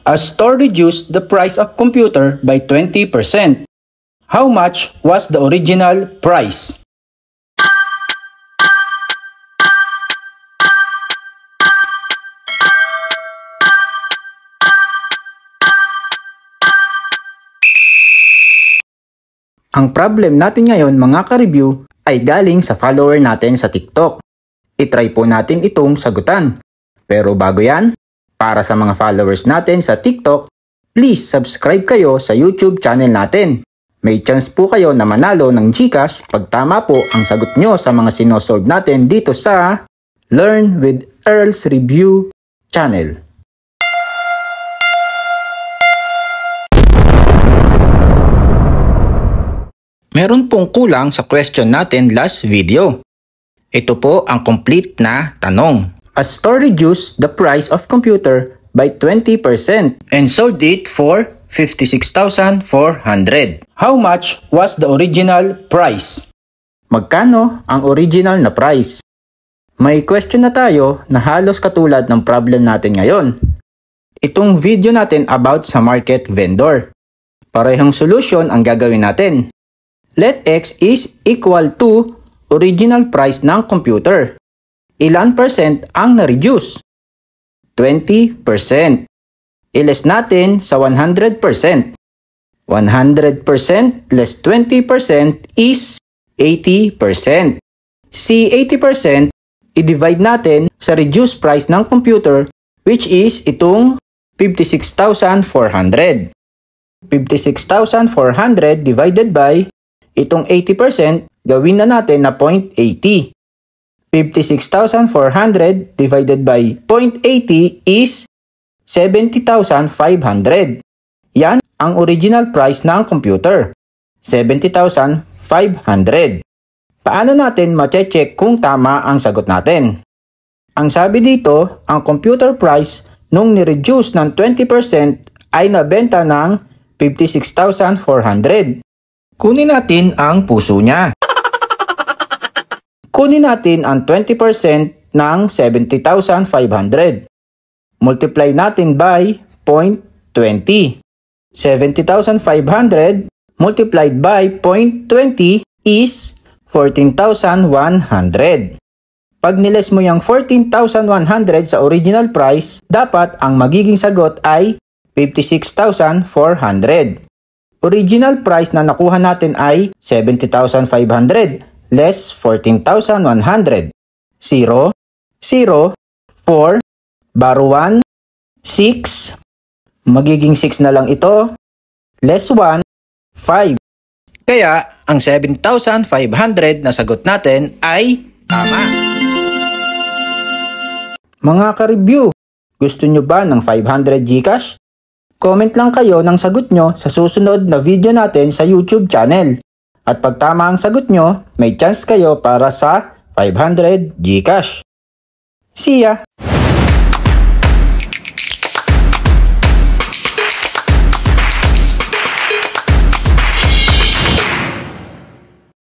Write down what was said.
A store reduced the price of computer by 20%. How much was the original price? Ang problem natin ngayon mga ka-review ay galing sa follower natin sa TikTok. I-try po natin itong sagutan. Pero bago yan, para sa mga followers natin sa TikTok, please subscribe kayo sa YouTube channel natin. May chance po kayo na manalo ng GCash pag tama po ang sagot nyo sa mga sinosolve natin dito sa Learn with Earl's Review channel. Meron pong kulang sa question natin last video. Ito po ang complete na tanong. A store reduced the price of computer by 20% and sold it for 56,400. How much was the original price? Magkano ang original na price? May question na tayo na halos katulad ng problem natin ngayon. Itong video natin about sa market vendor. Parehong solution ang gagawin natin. Let x is equal to original price ng computer. Ilan percent ang na-reduce? 20%. I-less natin sa 100%. 100% less 20% is 80%. Si 80%, i-divide natin sa reduced price ng computer which is itong 56,400. 56,400 divided by itong 80%, gawin na natin na 0.80. 56,400 divided by 0.80 is 70,500. Yan ang original price ng computer. 70,500. Paano natin ma-check kung tama ang sagot natin? Ang sabi dito, ang computer price nung ni-reduce ng 20% ay nabenta ng 56,400. Kunin natin ang puso niya. Kunin natin ang 20% ng 70,500. Multiply natin by 0.20. 70,500 multiplied by 0.20 is 14,100. Pag niles mo yung 14,100 sa original price, dapat ang magiging sagot ay 56,400. Original price na nakuha natin ay 70,500 less 14,100. 0, 0, 4, baro 1, 6. Magiging 6 na lang ito. Less 1, 5. Kaya, ang 7,500 na sagot natin ay tama. Mga ka-review, gusto nyo ba ng 500 GCash? Comment lang kayo ng sagot nyo sa susunod na video natin sa YouTube channel. At pag tama ang sagot nyo, may chance kayo para sa 500 GCash. See ya!